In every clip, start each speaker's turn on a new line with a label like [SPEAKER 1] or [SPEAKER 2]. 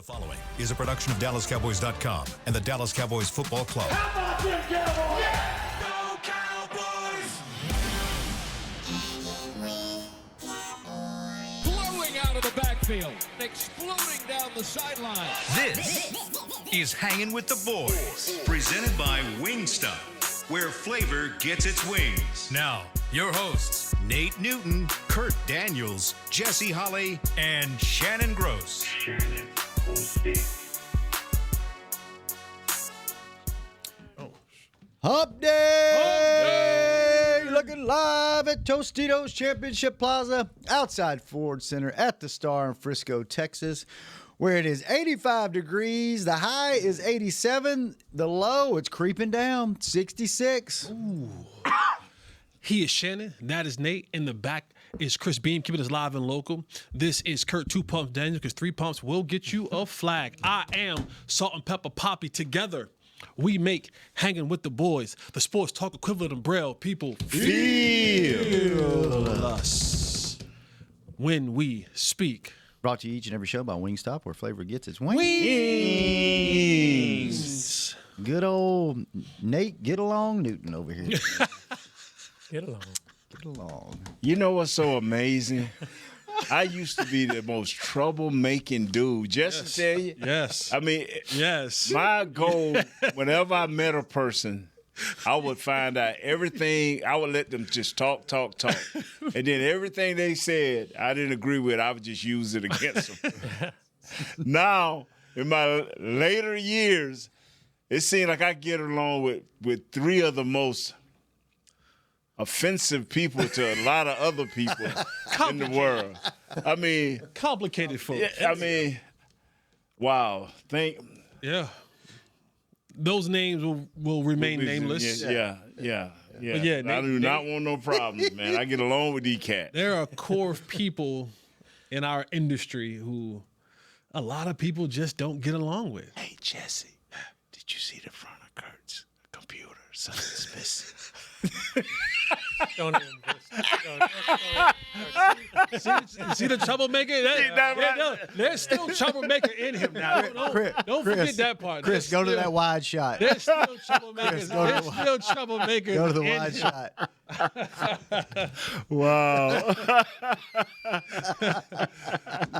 [SPEAKER 1] The following is a production of DallasCowboys.com and the Dallas Cowboys Football Club.
[SPEAKER 2] How about them Cowboys?
[SPEAKER 3] Yeah! Go Cowboys!
[SPEAKER 4] Blowing out of the backfield, exploding down the sideline.
[SPEAKER 1] This is Hangin' with the Boys, presented by Wingstop, where flavor gets its wings. Now, your hosts, Nate Newton, Kurt Daniels, Jesse Holley, and Shannon Gross.
[SPEAKER 5] Hump Day! Looking live at Tostitos Championship Plaza outside Ford Center at the Star in Frisco, Texas, where it is 85 degrees. The high is 87. The low, it's creeping down, 66.
[SPEAKER 6] Ooh. He is Shannon. That is Nate. In the back is Chris Beam, keeping us live and local. This is Kurt, 2 Pumps Daniel, because 3 pumps will get you a flag. I am Salt and Pepper Poppy. Together, we make Hanging with the Boys, the sports talk equivalent of Braille. People feel us when we speak.
[SPEAKER 5] Brought to you each and every show by Wingstop, where flavor gets its wings. Good old Nate, get along Newton over here.
[SPEAKER 7] Get along.
[SPEAKER 5] Get along.
[SPEAKER 7] You know what's so amazing? I used to be the most troublemaking dude. Just to tell you.
[SPEAKER 6] Yes.
[SPEAKER 7] I mean,
[SPEAKER 6] yes.
[SPEAKER 7] My goal, whenever I met a person, I would find out everything. I would let them just talk. And then everything they said I didn't agree with, I would just use it against them. Now, in my later years, it seems like I get along with 3 of the most offensive people to a lot of other people in the world. I mean,
[SPEAKER 6] complicated folks.
[SPEAKER 7] I mean, wow.
[SPEAKER 6] Yeah. Those names will remain nameless.
[SPEAKER 7] Yeah.
[SPEAKER 6] But yeah,
[SPEAKER 7] I do not want no problems, man. I get along with these cats.
[SPEAKER 6] There are a core of people in our industry who a lot of people just don't get along with.
[SPEAKER 7] Hey, Jesse, did you see the front of Kurt's computer? Something's missing.
[SPEAKER 6] Don't even see the troublemaker? There's still troublemaker in him now. Don't forget that part.
[SPEAKER 5] Chris, go to that wide shot.
[SPEAKER 6] There's still troublemakers. There's still troublemakers.
[SPEAKER 5] Go to the wide shot.
[SPEAKER 7] Wow.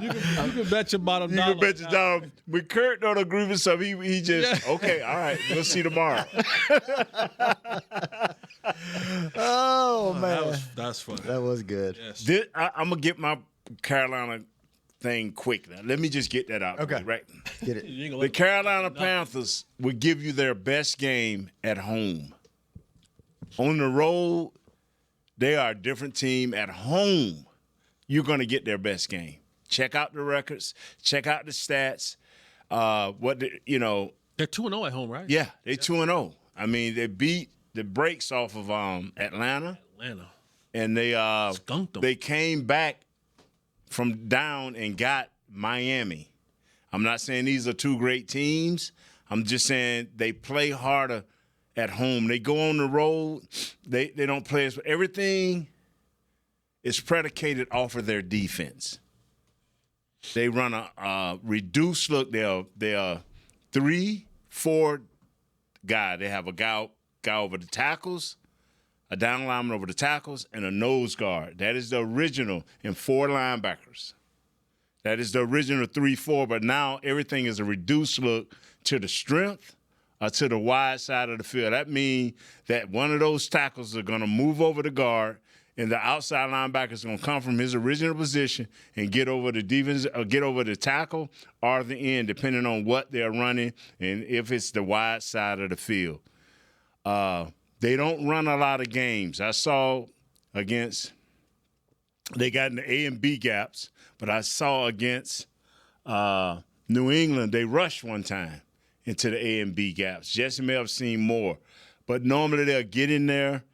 [SPEAKER 6] You can bet your bottom dollar.
[SPEAKER 7] You can bet your dollar. When Kurt don't agree with something, he just, okay, all right, we'll see tomorrow.
[SPEAKER 5] Oh, man.
[SPEAKER 6] That's funny.
[SPEAKER 5] That was good.
[SPEAKER 6] Yes.
[SPEAKER 7] I'm going to get my Carolina thing quick now. Let me just get that out.
[SPEAKER 5] Okay.
[SPEAKER 7] Right?
[SPEAKER 5] Get it.
[SPEAKER 7] The Carolina Panthers will give you their best game at home. On the road, they are a different team. At home, you're going to get their best game. Check out the records. Check out the stats. They're
[SPEAKER 6] 2-0 at home, right?
[SPEAKER 7] Yeah, they're 2-0. I mean, they beat the brakes off of Atlanta. And they
[SPEAKER 6] skunked them.
[SPEAKER 7] They came back from down and got Miami. I'm not saying these are 2 great teams. I'm just saying they play harder at home. They go on the road. They don't play as everything is predicated off of their defense. They run a reduced look. They're 3-4 guy. They have a guy over the tackles, a down lineman over the tackles, and a nose guard. That is the original, and 4 linebackers. That is the original 3-4, but now everything is a reduced look to the strength or to the wide side of the field. That means that one of those tackles are going to move over the guard, and the outside linebacker is going to come from his original position and get over the defense, or get over the tackle or the end, depending on what they're running and if it's the wide side of the field. They don't run a lot of games. I saw against – they got in the A and B gaps, but I saw against New England, they rushed one time into the A and B gaps. Jesse may have seen more. But normally they'll get in there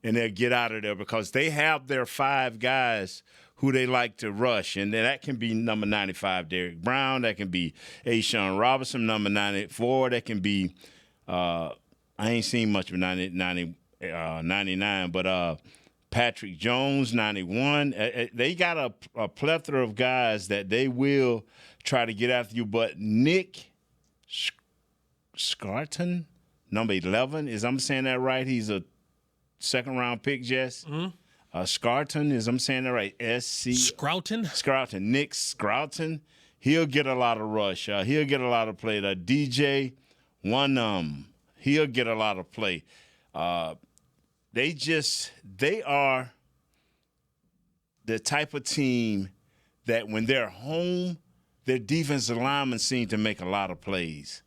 [SPEAKER 7] and they'll get out of there because they have their 5 guys who they like to rush. And that can be number 95, Derek Brown. That can be Ashawn Robinson, number 94. That can be I ain't seen much of 99, but Patrick Jones, 91. They got a plethora of guys that they will try to get after you. But Nick Scarton, number 11, I'm saying that right? He's a second-round pick, Jess? Mm-hmm. Scarton, I'm saying that right?
[SPEAKER 6] Scrouton?
[SPEAKER 7] Scrouton. Nick Scrouton. He'll get a lot of rush. He'll get a lot of play. DJ, he'll get a lot of play. They are the type of team that when they're home, their defensive linemen seem to make a lot of plays.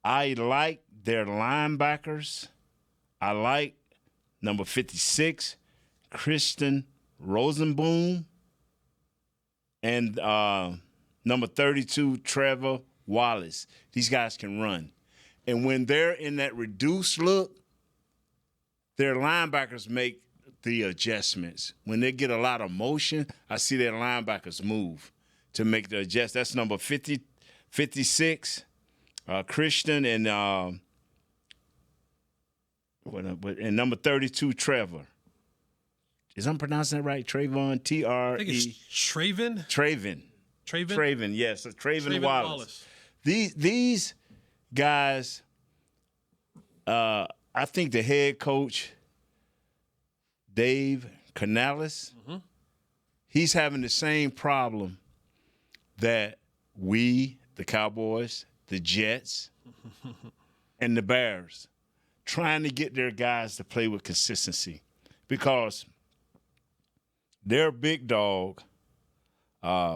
[SPEAKER 7] I like their linebackers. I like number 56, Christian Rosenboom, and number 32, Trevor Wallace. These guys can run. And when they're in that reduced look, their linebackers make the adjustments. When they get a lot of motion, I see their linebackers move to make the adjust. That's number 56, Christian, and number 32, Trevor. Is I'm pronouncing that right? Trayvon, T-R-E.
[SPEAKER 6] I think it's Traven.
[SPEAKER 7] Traven, yes. Traven Wallace. These guys, I think the head coach, Dave Canales, he's having the same problem that we, the Cowboys, the Jets, and the Bears, trying to get their guys to play with consistency. Because their big dog, Derek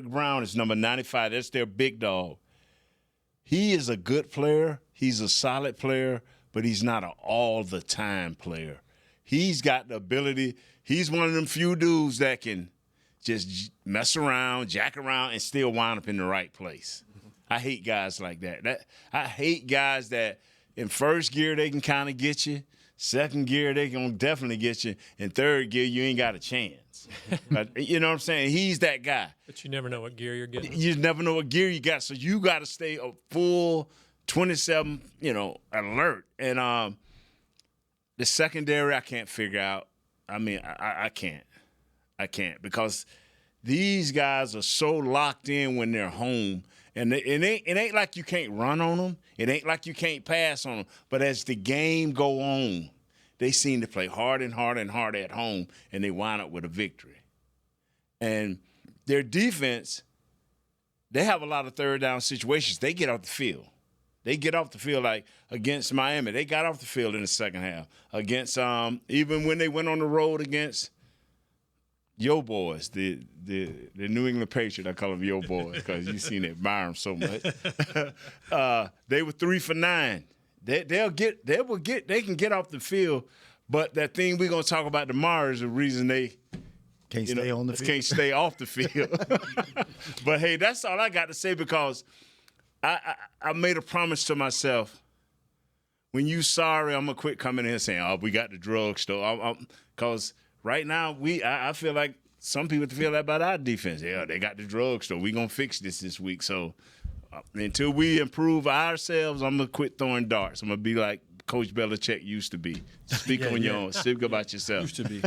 [SPEAKER 7] Brown is number 95. That's their big dog. He is a good player. He's a solid player, but he's not an all-the-time player. He's got the ability. He's one of them few dudes that can just mess around, jack around, and still wind up in the right place. I hate guys like that. I hate guys that in first gear they can kind of get you. Second gear, they can definitely get you. In third gear, you ain't got a chance. You know what I'm saying? He's that guy.
[SPEAKER 2] But you never know what gear you're getting.
[SPEAKER 7] You never know what gear you got, so you got to stay a full 27, alert. And the secondary, I can't figure out. I mean, I can't. I can't because these guys are so locked in when they're home. And it ain't like you can't run on them. It ain't like you can't pass on them. But as the game go on, they seem to play hard and hard and hard at home, and they wind up with a victory. And their defense, they have a lot of third down situations. They get off the field. They get off the field like against Miami. They got off the field in the second half. Against even when they went on the road against Yo Boys, the New England Patriots, I call them Yo Boys because you've seen it, admire them so much. They were 3 for 9. They can get off the field, but that thing we're gonna talk about tomorrow is the reason they
[SPEAKER 5] Can't stay on the field.
[SPEAKER 7] Can't stay off the field. But hey, that's all I got to say because I made a promise to myself. When you sorry, I'm gonna quit coming in here saying, "Oh, we got the drugstore." Because right now, I feel like some people feel that about our defense. Yeah, they got the drugstore. We gonna fix this week. So until we improve ourselves, I'm gonna quit throwing darts. I'm gonna be like Coach Belichick used to be. Speak on your own. Speak about yourself.
[SPEAKER 6] Used to be.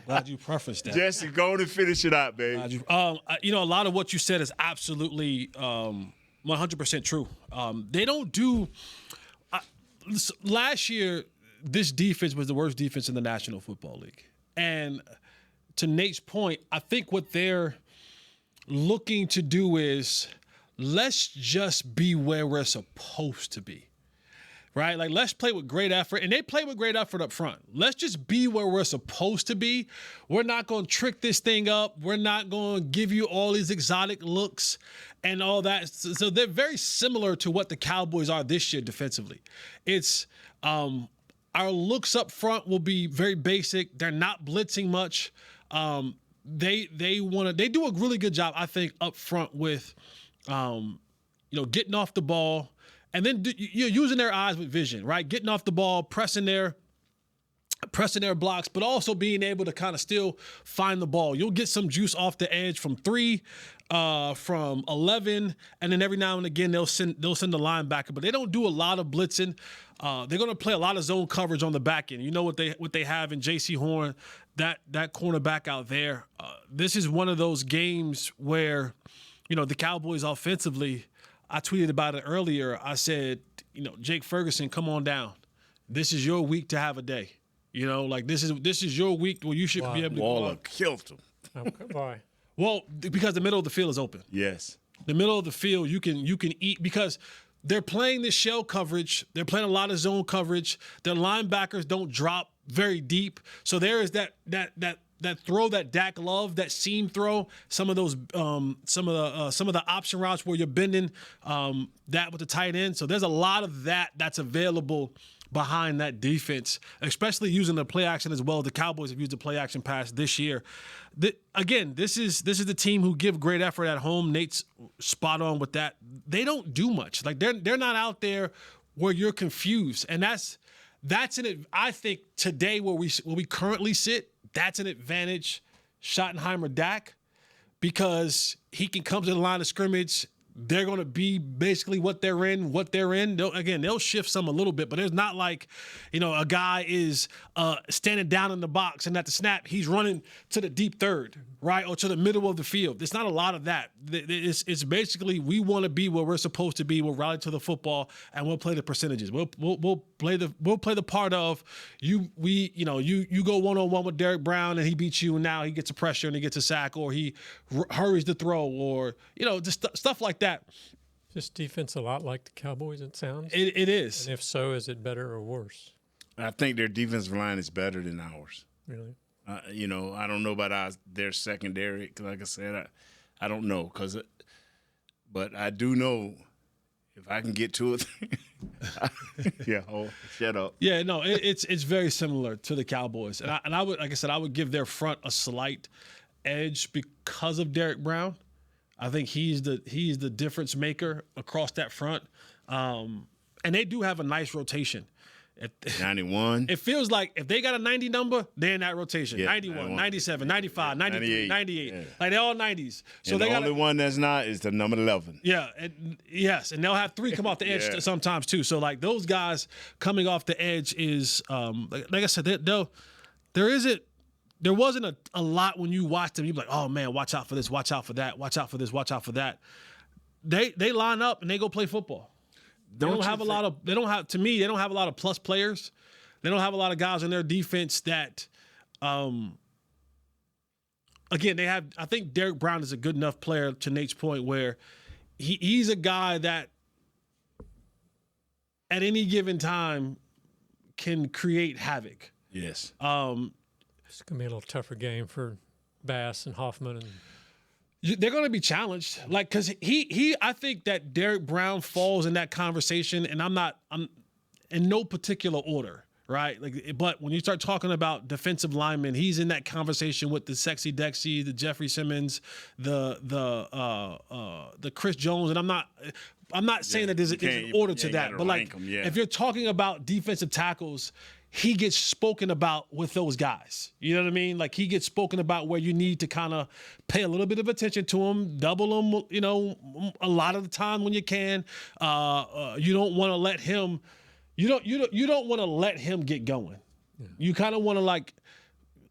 [SPEAKER 6] Glad you prefaced that.
[SPEAKER 7] Jesse, go and finish it out, baby.
[SPEAKER 6] A lot of what you said is absolutely 100% true. They don't do last year, this defense was the worst defense in the National Football League. And to Nate's point, I think what they're looking to do is let's just be where we're supposed to be. Right? Like, let's play with great effort. And they play with great effort up front. Let's just be where we're supposed to be. We're not going to trick this thing up. We're not going to give you all these exotic looks and all that. So they're very similar to what the Cowboys are this year defensively. It's our looks up front will be very basic. They're not blitzing much. They do a really good job, I think, up front with getting off the ball. And then you're using their eyes with vision, right? Getting off the ball, pressing their pressing their blocks, but also being able to kind of still find the ball. You'll get some juice off the edge from 3, from 11, and then every now and again they'll send the linebacker, but they don't do a lot of blitzing. They're going to play a lot of zone coverage on the back end. You know what they have in J.C. Horn, that cornerback out there. This is one of those games where, the Cowboys offensively, I tweeted about it earlier. I said, Jake Ferguson, come on down. This is your week to have a day. This is your week where you should be able to
[SPEAKER 7] Waller killed him.
[SPEAKER 2] Why?
[SPEAKER 6] Well, because the middle of the field is open.
[SPEAKER 7] Yes.
[SPEAKER 6] The middle of the field, you can eat because they're playing this shell coverage. They're playing a lot of zone coverage. Their linebackers don't drop very deep. So there is that throw that Dak loved, that seam throw. Some of those, some of the option routes where you're bending that with the tight end. So there's a lot of that's available behind that defense, especially using the play action as well. The Cowboys have used the play action pass this year. Again, this is the team who give great effort at home. Nate's spot on with that. They don't do much. Like they're not out there where you're confused, and that's I think today where we currently sit, that's an advantage. Schottenheimer Dak, because he can come to the line of scrimmage. They're going to be basically what they're in. They'll shift some a little bit, but there's not like, a guy is standing down in the box and at the snap, he's running to the deep third, right? Or to the middle of the field. There's not a lot of that. It's basically, we want to be where we're supposed to be. We'll rally to the football and we'll play the percentages. We'll play the part of you go one-on-one with Derek Brown and he beats you and now he gets a pressure and he gets a sack or he hurries the throw or, just stuff like that.
[SPEAKER 2] This defense a lot like the Cowboys, it sounds?
[SPEAKER 6] It is.
[SPEAKER 2] And if so, is it better or worse?
[SPEAKER 7] I think their defensive line is better than ours.
[SPEAKER 2] Really?
[SPEAKER 7] I don't know about their secondary. 'Cause like I said, I don't know. But I do know if I can get 2 or 3. Yeah, shut up.
[SPEAKER 6] Yeah, no, it's very similar to the Cowboys. And I would, like I said, I would give their front a slight edge because of Derek Brown. I think he's the difference maker across that front. And they do have a nice rotation.
[SPEAKER 7] 91.
[SPEAKER 6] It feels like if they got a 90 number, they're in that rotation.
[SPEAKER 7] Yeah,
[SPEAKER 6] 91, 97, 95, 93, 98.
[SPEAKER 7] Yeah.
[SPEAKER 6] Like they're all 90s. So
[SPEAKER 7] and
[SPEAKER 6] they
[SPEAKER 7] the only one that's not is the number 11.
[SPEAKER 6] Yeah, and they'll have 3 come off the edge sometimes too. So like those guys coming off the edge is like I said, there wasn't a lot when you watched them. You'd be like, oh man, watch out for this, watch out for that, watch out for this, watch out for that. They line up and they go play football. They don't have a lot of plus players. They don't have a lot of guys on their defense that again, I think Derek Brown is a good enough player, to Nate's point, where he's a guy that at any given time can create havoc.
[SPEAKER 7] Yes.
[SPEAKER 2] It's going to be a little tougher game for Bass and Hoffman.
[SPEAKER 6] They're going to be challenged, because I think that Derek Brown falls in that conversation, and I'm in no particular order, right? But when you start talking about defensive linemen, he's in that conversation with the Sexy Dexy, the Jeffrey Simmons, the Chris Jones, and I'm not saying that there's an order to that, but if you're talking about defensive tackles, he gets spoken about with those guys. You know what I mean? Like he gets spoken about where you need to kind of pay a little bit of attention to him, double him, a lot of the time when you can. You don't want to let him. You don't want to let him get going. Yeah. You kind of want to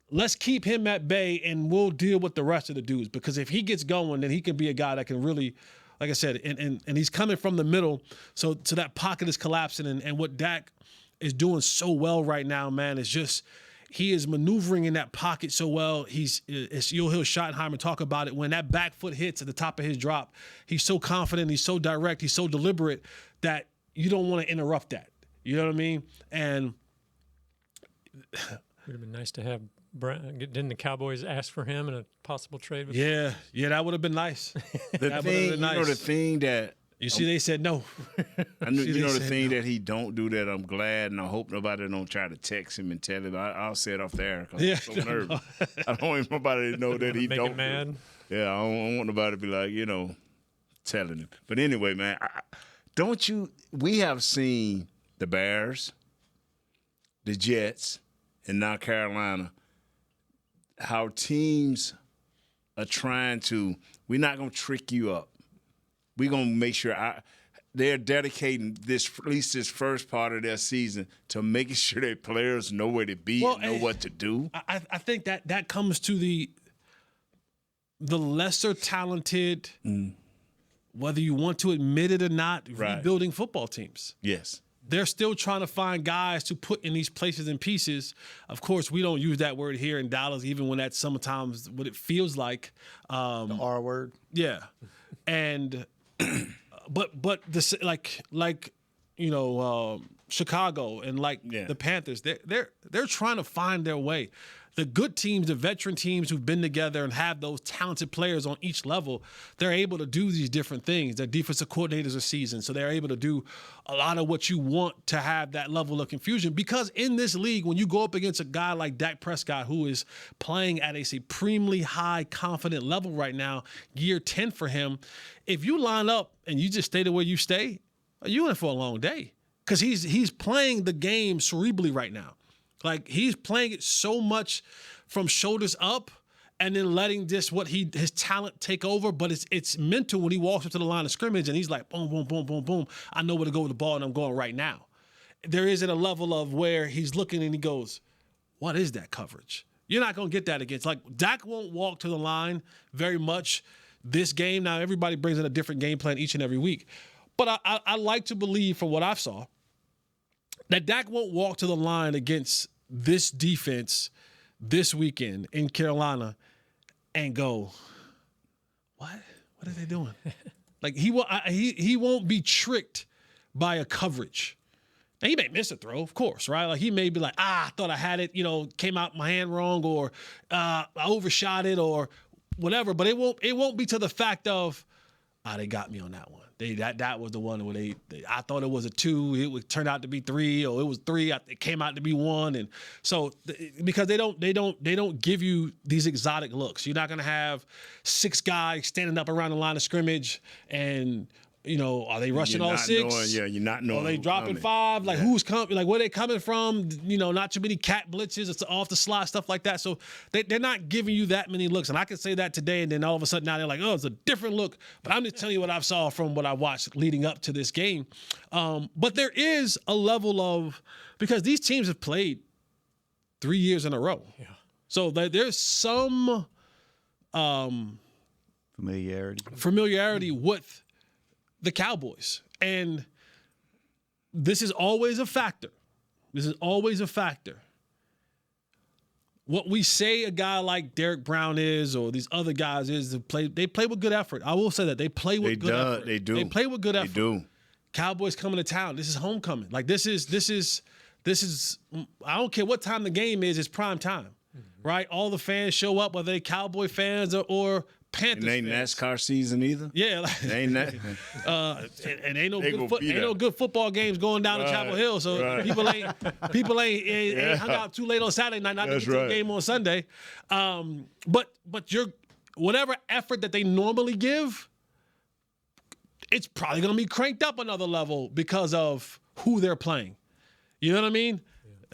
[SPEAKER 6] let's keep him at bay and we'll deal with the rest of the dudes, because if he gets going, then he can be a guy that can really, like I said, and he's coming from the middle, so that pocket is collapsing, and what Dak is doing so well right now, man, is just he is maneuvering in that pocket so well. You'll hear Schottenheimer talk about it when that back foot hits at the top of his drop. He's so confident, he's so direct, he's so deliberate that you don't want to interrupt that. You know what I mean? And
[SPEAKER 2] it would have been nice to have Brown. Didn't the Cowboys ask for him in a possible trade?
[SPEAKER 6] Yeah, that would have been nice.
[SPEAKER 7] The thing that
[SPEAKER 6] you see, they said no.
[SPEAKER 7] The thing that he don't do that I'm glad, and I hope nobody don't try to text him and tell him. I'll say it off the air because I'm so nervous. I don't want nobody to know that he don't.
[SPEAKER 2] Mad.
[SPEAKER 7] Yeah, I don't want nobody to be like, telling him. But anyway, man, we have seen the Bears, the Jets, and now Carolina, how teams are trying to, we're not going to trick you up. We're going to make sure they're dedicating at least this first part of their season to making sure their players know where to be and know what to do.
[SPEAKER 6] I think that comes to the lesser talented, whether you want to admit it or not, rebuilding football teams.
[SPEAKER 7] Yes.
[SPEAKER 6] They're still trying to find guys to put in these places and pieces. Of course, we don't use that word here in Dallas, even when that's sometimes what it feels like.
[SPEAKER 5] The R word.
[SPEAKER 6] Yeah. And but this Chicago and the Panthers, they're trying to find their way. The good teams, the veteran teams who've been together and have those talented players on each level, they're able to do these different things. Their defensive coordinators are seasoned, so they're able to do a lot of what you want to have that level of confusion. Because in this league, when you go up against a guy like Dak Prescott, who is playing at a supremely high confident level right now, year 10 for him, if you line up and you just stay the way you stay, you're in for a long day. Because he's playing the game cerebrally right now. Like, he's playing it so much from shoulders up and then letting his talent take over. But it's mental when he walks up to the line of scrimmage and he's like, boom, boom, boom, boom, boom. I know where to go with the ball and I'm going right now. There isn't a level of where he's looking and he goes, what is that coverage? You're not going to get that against. Like, Dak won't walk to the line very much this game. Now, everybody brings in a different game plan each and every week. But I like to believe, from what I saw, that Dak won't walk to the line against this defense this weekend in Carolina and go, what? What are they doing? Like, he won't be tricked by a coverage. Now, he may miss a throw, of course, right? Like, he may be like, I thought I had it, came out my hand wrong, or I overshot it, or whatever. But it won't be to the fact of, they got me on that one. That was the one where I thought it was a 2, it would turn out to be 3, or it was 3, it came out to be 1, and so because they don't give you these exotic looks. You're not gonna have 6 guys standing up around the line of scrimmage, and are they rushing all 6?
[SPEAKER 7] You're not knowing.
[SPEAKER 6] Are they dropping 5? Like, who's coming? Like, where they coming from? Not too many cat blitzes. It's off the slide, stuff like that. So they're not giving you that many looks. And I can say that today, and then all of a sudden now they're like, oh, it's a different look. But I'm just telling you what I saw from what I watched leading up to this game. But there is a level of, because these teams have played 3 years in a row. Yeah. So there's some familiarity with the Cowboys. And this is always a factor. What we say a guy like Derek Brown is, or these other guys is, they play with good effort. I will say that. They play with good effort.
[SPEAKER 7] They do.
[SPEAKER 6] They play with good effort.
[SPEAKER 7] They do.
[SPEAKER 6] Cowboys coming to town. This is homecoming. Like, this is I don't care what time the game is, it's prime time. Mm-hmm. Right? All the fans show up, whether they Cowboy fans or Panthers.
[SPEAKER 7] And ain't NASCAR season either.
[SPEAKER 6] Yeah,
[SPEAKER 7] ain't that.
[SPEAKER 6] And ain't no good football games going down to Chapel Hill. So people ain't hung out too late on Saturday night, not to get to the game on Sunday. But whatever effort that they normally give, it's probably going to be cranked up another level because of who they're playing. You know what I mean?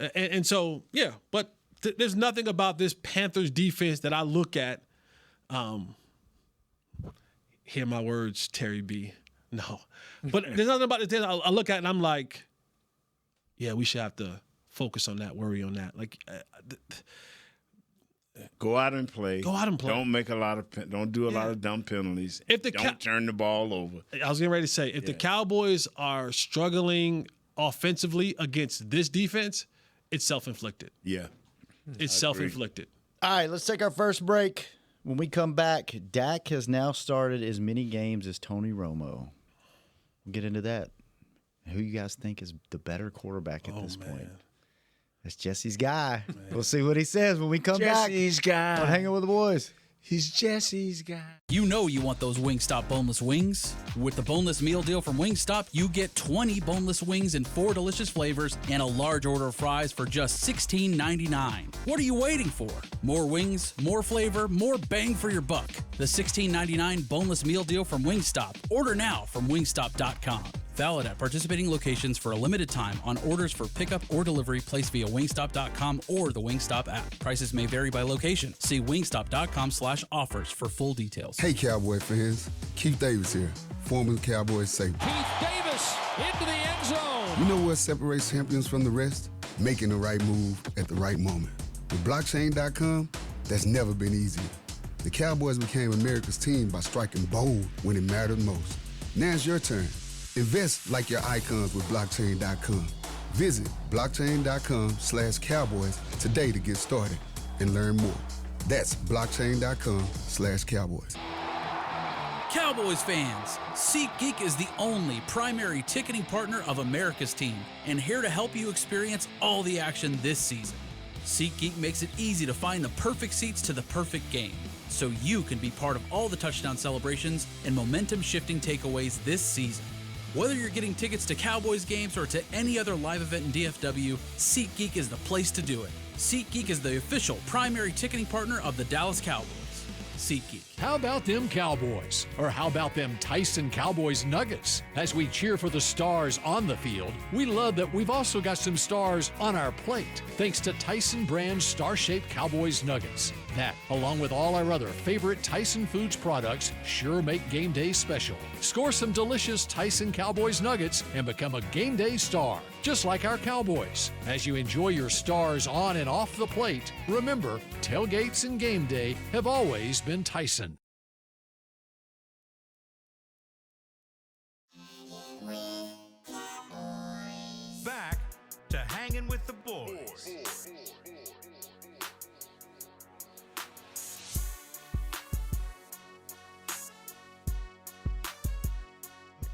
[SPEAKER 6] Yeah. And so, yeah. But there's nothing about this Panthers defense that I look at. Hear my words, Terry B. No. But there's nothing about this I look at and I'm like, yeah, we should have to focus on that, worry on that. Like,
[SPEAKER 7] go out and play. Don't make don't do a lot of dumb penalties. Don't turn the ball over.
[SPEAKER 6] I was getting ready to say, if the Cowboys are struggling offensively against this defense, it's self-inflicted.
[SPEAKER 7] Yeah.
[SPEAKER 6] It's self-inflicted.
[SPEAKER 5] All right, let's take our first break. When we come back, Dak has now started as many games as Tony Romo. We'll get into that. Who you guys think is the better quarterback at this point? That's Jesse's guy. Man. We'll see what he says when we come back.
[SPEAKER 7] Jesse's guy.
[SPEAKER 5] On Hanging with the Boys.
[SPEAKER 7] He's Jesse's guy.
[SPEAKER 8] You know you want those Wingstop boneless wings. With the boneless meal deal from Wingstop, you get 20 boneless wings in 4 delicious flavors and a large order of fries for just $16.99. What are you waiting for? More wings, more flavor, more bang for your buck. The $16.99 boneless meal deal from Wingstop. Order now from wingstop.com. Valid at participating locations for a limited time on orders for pickup or delivery placed via wingstop.com or the Wingstop app. Prices may vary by location. See wingstop.com/offers for full details.
[SPEAKER 9] Hey, Cowboy fans. Keith Davis here, former Cowboys safety.
[SPEAKER 4] Keith Davis into the end zone.
[SPEAKER 9] You know what separates champions from the rest? Making the right move at the right moment. With blockchain.com, that's never been easier. The Cowboys became America's team by striking bold when it mattered most. Now it's your turn. Invest like your icons with blockchain.com. Visit blockchain.com/cowboys today to get started and learn more. That's blockchain.com/cowboys.
[SPEAKER 8] Cowboys fans, SeatGeek is the only primary ticketing partner of America's team and here to help you experience all the action this season. SeatGeek makes it easy to find the perfect seats to the perfect game, so you can be part of all the touchdown celebrations and momentum-shifting takeaways this season. Whether you're getting tickets to Cowboys games or to any other live event in DFW, SeatGeek is the place to do it. SeatGeek is the official primary ticketing partner of the Dallas Cowboys. SeatGeek.
[SPEAKER 10] How about them Cowboys? Or how about them Tyson Cowboys Nuggets? As we cheer for the stars on the field, we love that we've also got some stars on our plate, thanks to Tyson brand star-shaped Cowboys Nuggets. That, along with all our other favorite Tyson Foods products, sure make game day special. Score some delicious Tyson Cowboys Nuggets and become a game day star, just like our Cowboys. As you enjoy your stars on and off the plate, remember, tailgates and game day have always been Tyson.
[SPEAKER 1] Back to Hangin' with the Boys.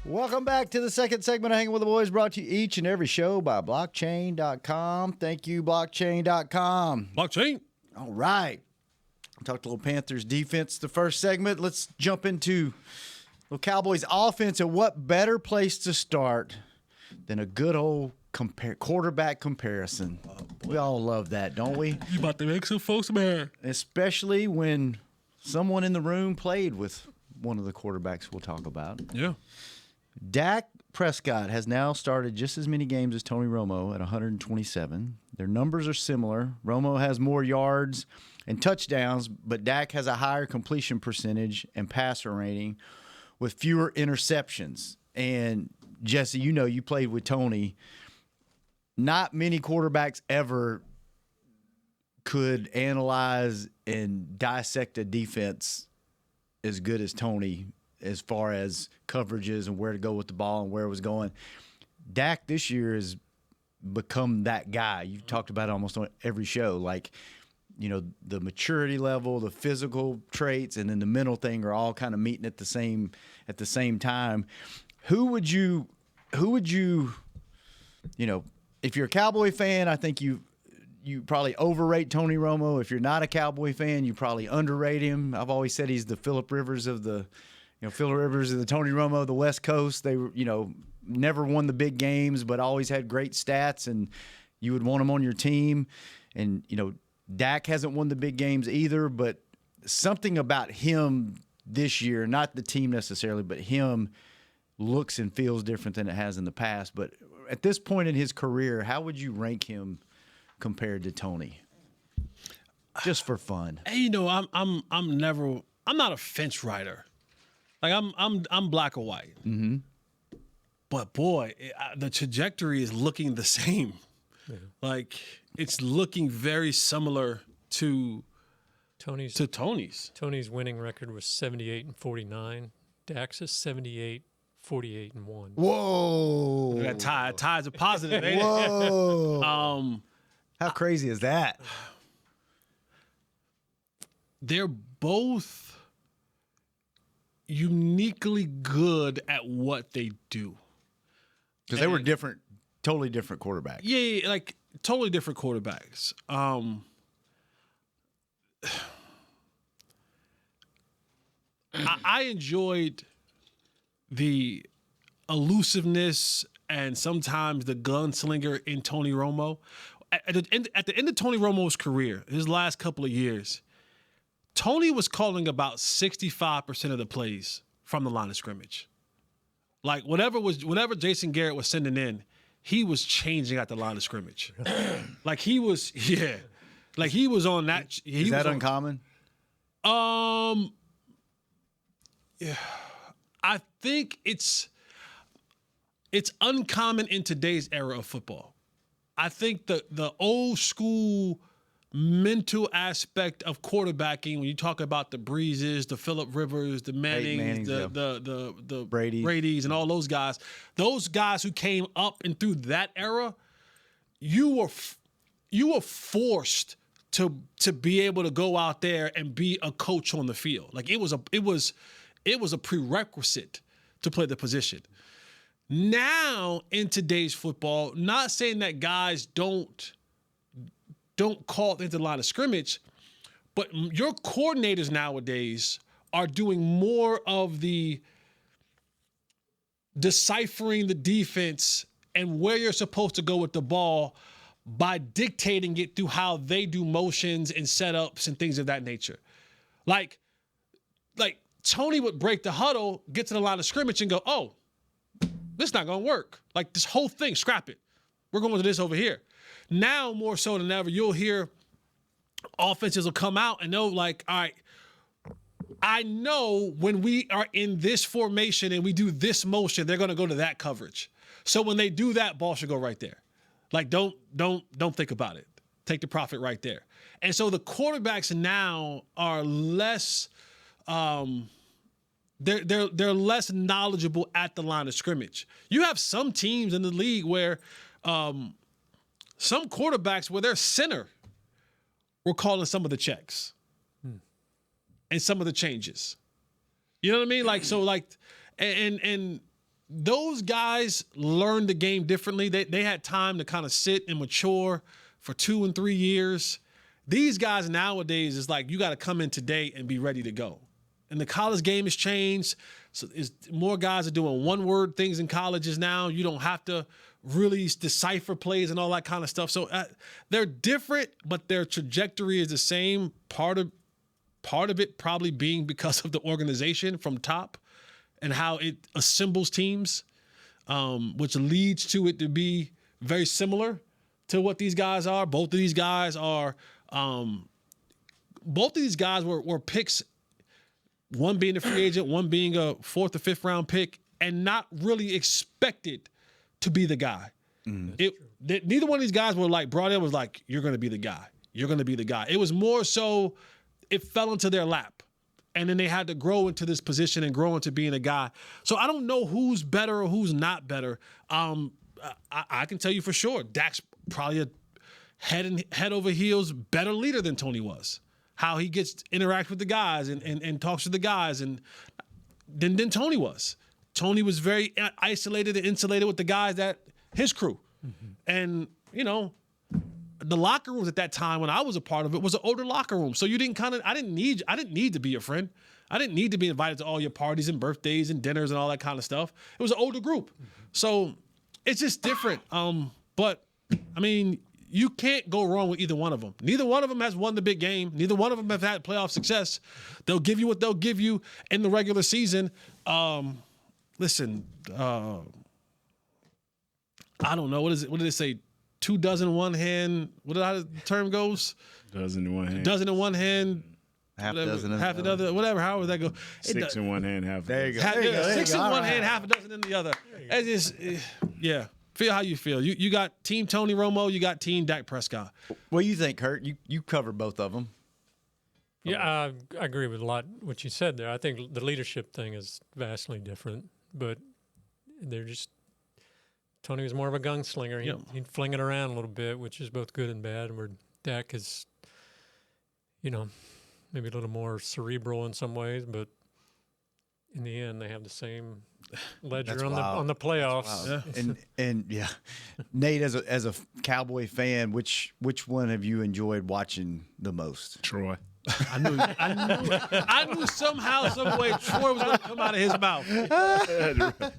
[SPEAKER 5] Welcome back to the second segment of Hanging with the Boys, brought to you each and every show by blockchain.com. Thank you, blockchain.com.
[SPEAKER 6] Blockchain.
[SPEAKER 5] All right. Talked a little Panthers defense the first segment. Let's jump into the Cowboys offense. And what better place to start than a good old quarterback comparison? We all love that, don't we?
[SPEAKER 6] You about to make some folks mad.
[SPEAKER 5] Especially when someone in the room played with one of the quarterbacks we'll talk about.
[SPEAKER 6] Yeah.
[SPEAKER 5] Dak Prescott has now started just as many games as Tony Romo at 127. Their numbers are similar. Romo has more yards and touchdowns, but Dak has a higher completion percentage and passer rating with fewer interceptions. And Jesse, you know, you played with Tony. Not many quarterbacks ever could analyze and dissect a defense as good as Tony as far as coverages and where to go with the ball and where it was going. Dak this year has become that guy. You've talked about it almost on every show. Like, you know, the maturity level, the physical traits, and then the mental thing are all kind of meeting at the same time. Who would you, you know, if you're a Cowboy fan, I think you probably overrate Tony Romo. If you're not a Cowboy fan, you probably underrate him. I've always said he's the Phillip Rivers of the Tony Romo of the West Coast. They were, you know, never won the big games, but always had great stats, and you would want him on your team. And, you know, Dak hasn't won the big games either, but something about him this year, not the team necessarily, but him looks and feels different than it has in the past. But at this point in his career, how would you rank him compared to Tony? Just for fun.
[SPEAKER 6] Hey, you know, I'm not a fence rider. Like I'm black or white. Mm-hmm. But boy, the trajectory is looking the same. Yeah. Like it's looking very similar to Tony's.
[SPEAKER 2] Tony's winning record was 78-49. Dak's is 78-48-1.
[SPEAKER 5] Whoa!
[SPEAKER 6] That ties a positive. Ain't
[SPEAKER 5] Whoa! How crazy is that?
[SPEAKER 6] They're both uniquely good at what they do.
[SPEAKER 5] Because they were different, totally different quarterbacks.
[SPEAKER 6] Yeah, like totally different quarterbacks. I enjoyed the elusiveness and sometimes the gunslinger in Tony Romo. At the end of Tony Romo's career, his last couple of years, Tony was calling about 65% of the plays from the line of scrimmage. Like whatever Jason Garrett was sending in, he was changing at the line of scrimmage. Like he was on that.
[SPEAKER 5] Is that uncommon?
[SPEAKER 6] Yeah, I think it's uncommon in today's era of football. I think the old school mental aspect of quarterbacking, when you talk about the Breezes, the Phillip Rivers, the Mannings, the Brady's and all those guys who came up and through that era, you were forced to be able to go out there and be a coach on the field. Like it was a prerequisite to play the position. Now in today's football, not saying that guys don't call into the line of scrimmage, but your coordinators nowadays are doing more of the deciphering the defense and where you're supposed to go with the ball by dictating it through how they do motions and setups and things of that nature. Like Tony would break the huddle, get to the line of scrimmage and go, oh, this is not going to work. Like this whole thing, scrap it. We're going to this over here. Now, more so than ever, you'll hear offenses will come out and they'll like, all right, I know when we are in this formation and we do this motion, they're going to go to that coverage. So when they do that, ball should go right there. Like, don't think about it. Take the profit right there. And so the quarterbacks now are less, they're less knowledgeable at the line of scrimmage. You have some teams in the league where some quarterbacks where their center were calling some of the checks and some of the changes. You know what I mean? Like, so like, and those guys learned the game differently. They had time to kind of sit and mature for 2 and 3 years. These guys nowadays is like, you got to come in today and be ready to go. And the college game has changed. So more guys are doing one-word things in colleges now. You don't have to really decipher plays and all that kind of stuff. So they're different, but their trajectory is the same. Part of it probably being because of the organization from top and how it assembles teams, which leads to it to be very similar to what these guys are. Both of these guys were picks, one being a free agent, one being a 4th or 5th round pick, and not really expected to be the guy. Neither one of these guys were like brought in was like, you're going to be the guy. You're going to be the guy. It was more so it fell into their lap. And then they had to grow into this position and grow into being a guy. So I don't know who's better or who's not better. I can tell you for sure, Dak's probably a head over heels better leader than Tony was. How he gets interact with the guys and talks to the guys and than Tony was. Tony was very isolated and insulated with the guys that his crew. Mm-hmm. And, you know, the locker rooms at that time when I was a part of it was an older locker room. So you didn't I didn't need to be your friend. I didn't need to be invited to all your parties and birthdays and dinners and all that kind of stuff. It was an older group. Mm-hmm. So it's just different. But I mean, you can't go wrong with either one of them. Neither one of them has won the big game. Neither one of them have had playoff success. They'll give you what they'll give you in the regular season. Listen, I don't know. What is it? What did it say? 2 dozen in one hand. How the term goes?
[SPEAKER 7] Dozen in one hand.
[SPEAKER 6] Dozen in one hand.
[SPEAKER 5] Half a dozen in
[SPEAKER 6] half the other. Whatever. How would that go?
[SPEAKER 7] 6 in one hand, half.
[SPEAKER 5] There you go.
[SPEAKER 6] 6 in one hand, half a dozen in the other. It's just, yeah. Feel how you feel. You got Team Tony Romo. You got Team Dak Prescott.
[SPEAKER 5] What do you think, Kurt? You covered both of them.
[SPEAKER 2] Yeah, I agree with a lot what you said there. I think the leadership thing is vastly different, but they're just Tony was more of a gunslinger. He'd fling it around a little bit, which is both good and bad. Where Dak is, maybe a little more cerebral in some ways, but in the end, they have the same ledger on the playoffs.
[SPEAKER 5] Yeah. And yeah, Nate, as a Cowboy fan, which one have you enjoyed watching the most?
[SPEAKER 7] Troy.
[SPEAKER 6] I knew somehow, some way, Troy was going to come out of his mouth.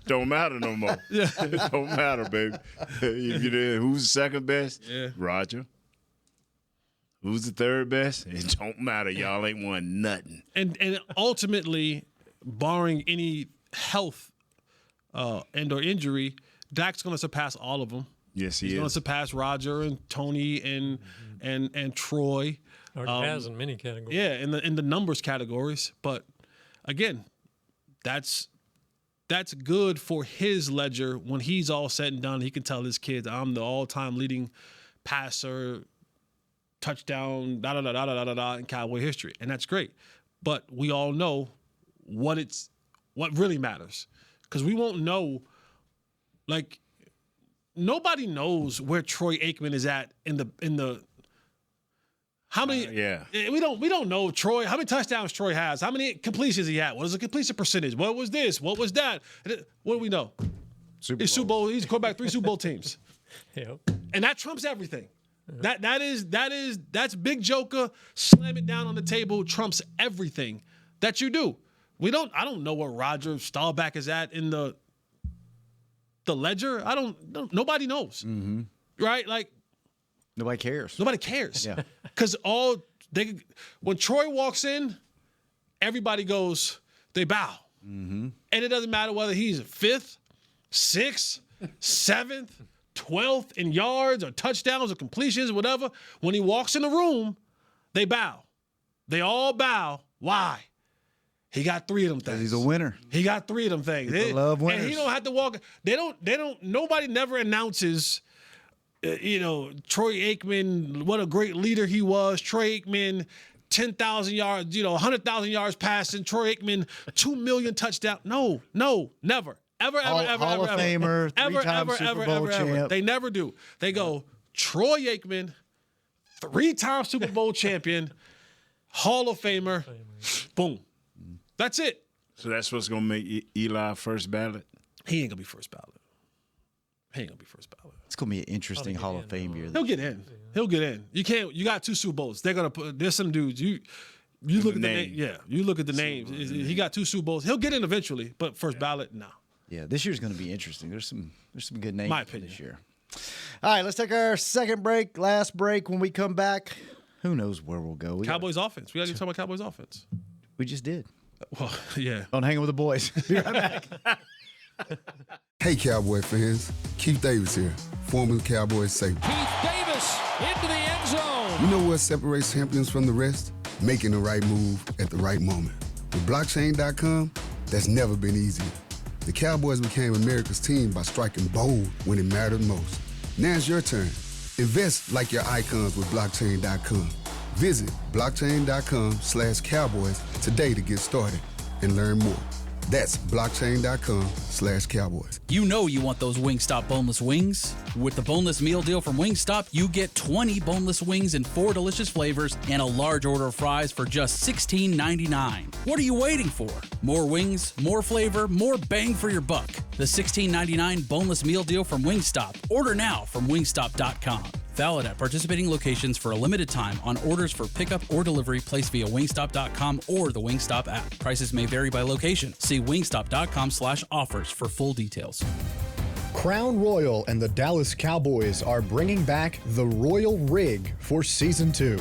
[SPEAKER 7] Don't matter no more. Yeah. It don't matter, baby. Who's the second best?
[SPEAKER 6] Yeah.
[SPEAKER 7] Roger. Who's the third best? It don't matter. Y'all ain't won nothing.
[SPEAKER 6] And ultimately, barring any health and or injury, Dak's going to surpass all of them.
[SPEAKER 7] Yes,
[SPEAKER 6] He's
[SPEAKER 7] he
[SPEAKER 6] going to
[SPEAKER 7] is.
[SPEAKER 6] surpass Roger and Tony and Troy.
[SPEAKER 2] Already has in many categories.
[SPEAKER 6] Yeah, in the numbers categories. But again, that's good for his ledger when he's all said and done. He can tell his kids, "I'm the all-time leading passer, touchdown, da da da da da da da in Cowboy history," and that's great. But we all know what really matters, because we won't know. Like, nobody knows where Troy Aikman is at in the. How many? We don't know Troy. How many touchdowns Troy has? How many completions he had? What is the completion percentage? What was this? What was that? What do we know? Super Bowl. He's quarterback 3 Super Bowl teams.
[SPEAKER 2] Yep.
[SPEAKER 6] And that trumps everything. That's Big Joker. Slam it down on the table. Trumps everything that you do. I don't know where Roger Staubach is at in the ledger. Nobody knows. Mm-hmm. Right? Like,
[SPEAKER 5] Nobody cares.
[SPEAKER 6] nobody cares.
[SPEAKER 5] Yeah.
[SPEAKER 6] Because when Troy walks in, everybody goes, they bow. Mm-hmm. And it doesn't matter whether he's 5th, 6th, 7th, 12th in yards or touchdowns or completions, whatever. When he walks in the room, they bow. They all bow. Why? He got 3 of them things.
[SPEAKER 5] He's a winner.
[SPEAKER 6] He got 3 of them things.
[SPEAKER 5] People love winners.
[SPEAKER 6] And he don't have to walk. Nobody never announces, Troy Aikman, what a great leader he was. Troy Aikman, 10,000 yards, 100,000 yards passing. Troy Aikman, 2 million touchdowns. No, never. Ever.
[SPEAKER 5] Hall of Famer, 3-time Super Bowl champ.
[SPEAKER 6] They never do. They go, Troy Aikman, 3-time Super Bowl champion, Hall of Famer, boom. That's it.
[SPEAKER 7] So that's what's going to make Eli first ballot?
[SPEAKER 6] He ain't going to be first ballot.
[SPEAKER 5] It's going to be an interesting Hall of Fame year.
[SPEAKER 6] He'll get in. You got 2 Super Bowls. There's some dudes. You look at the name. Yeah, you look at the names. He got 2 Super Bowls. He'll get in eventually, but first ballot, no.
[SPEAKER 5] Yeah, this year's going to be interesting. There's some good names
[SPEAKER 6] My opinion.
[SPEAKER 5] this year. All right, let's take our second break, last break. When we come back, who knows where we'll go.
[SPEAKER 6] Offense. We got to talk about Cowboys offense.
[SPEAKER 5] We just did.
[SPEAKER 6] Well, yeah.
[SPEAKER 5] On Hanging with the Boys. Be right back.
[SPEAKER 9] Hey, Cowboy fans. Keith Davis here, former Cowboys safety.
[SPEAKER 4] Keith Davis into the end zone.
[SPEAKER 9] You know what separates champions from the rest? Making the right move at the right moment. With blockchain.com, that's never been easier. The Cowboys became America's team by striking bold when it mattered most. Now it's your turn. Invest like your icons with blockchain.com. Visit blockchain.com/Cowboys today to get started and learn more. That's blockchain.com/Cowboys.
[SPEAKER 8] You know you want those Wingstop boneless wings. With the boneless meal deal from Wingstop, you get 20 boneless wings in 4 delicious flavors and a large order of fries for just $16.99. What are you waiting for? More wings, more flavor, more bang for your buck. The $16.99 boneless meal deal from Wingstop. Order now from wingstop.com. Valid at participating locations for a limited time on orders for pickup or delivery placed via wingstop.com or the Wingstop app. Prices may vary by location. See wingstop.com/offers for full details.
[SPEAKER 11] Crown Royal and the Dallas Cowboys are bringing back the Royal Rig for Season 2.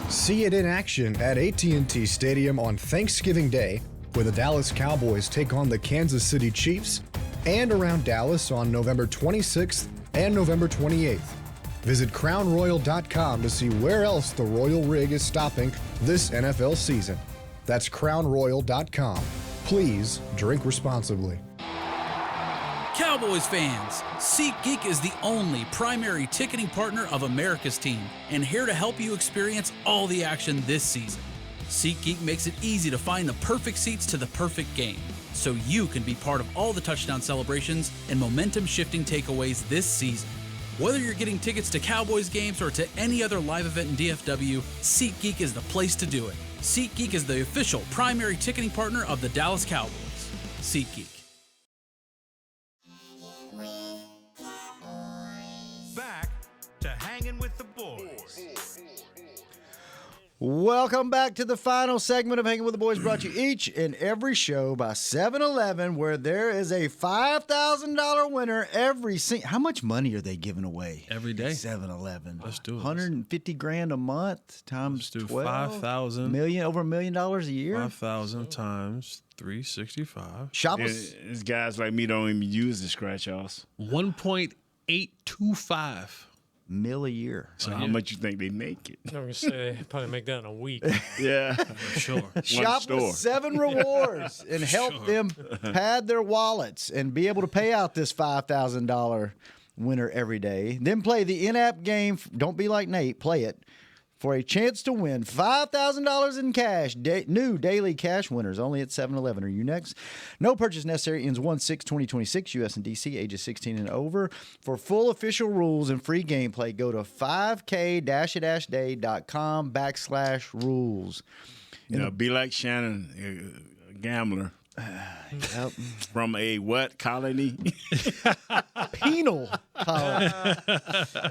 [SPEAKER 11] See it in action at AT&T Stadium on Thanksgiving Day, where the Dallas Cowboys take on the Kansas City Chiefs, and around Dallas on November 26th and November 28th. Visit crownroyal.com to see where else the Royal Rig is stopping this NFL season. That's crownroyal.com. Please drink responsibly.
[SPEAKER 8] Cowboys fans, SeatGeek is the only primary ticketing partner of America's team and here to help you experience all the action this season. SeatGeek makes it easy to find the perfect seats to the perfect game, so you can be part of all the touchdown celebrations and momentum-shifting takeaways this season. Whether you're getting tickets to Cowboys games or to any other live event in DFW, SeatGeek is the place to do it. SeatGeek is the official primary ticketing partner of the Dallas Cowboys. SeatGeek.
[SPEAKER 1] Back to Hanging with the Boys.
[SPEAKER 5] Welcome back to the final segment of Hanging with the Boys, brought to you each and every show by 7-Eleven, where there is a $5,000 winner every How much money are they giving away
[SPEAKER 6] every day?
[SPEAKER 5] 7-Eleven.
[SPEAKER 6] Let's do it.
[SPEAKER 5] 150 grand a month times 12.
[SPEAKER 6] 5,000.
[SPEAKER 5] Over $1 million a year.
[SPEAKER 6] 5,000 times 365.
[SPEAKER 5] Shop
[SPEAKER 7] These guys like me don't even use the scratch-offs.
[SPEAKER 6] 1.825
[SPEAKER 5] mil a year.
[SPEAKER 7] So how much you think they make it?
[SPEAKER 2] I'm going to say probably make that in a week.
[SPEAKER 7] Yeah,
[SPEAKER 6] for sure.
[SPEAKER 5] Shop with 7 Rewards and help them pad their wallets and be able to pay out this $5,000 winner every day. Then play the in-app game. Don't be like Nate. Play it for a chance to win $5,000 in cash. New daily cash winners only at 7-Eleven. Are you next? No purchase necessary. Ends 1/6/2026. U.S. and D.C. Ages 16 and over. For full official rules and free gameplay, go to 5k-a-day.com/rules.
[SPEAKER 7] Be like Shannon, a gambler.
[SPEAKER 5] Yep.
[SPEAKER 7] From a what colony?
[SPEAKER 5] Penal colony.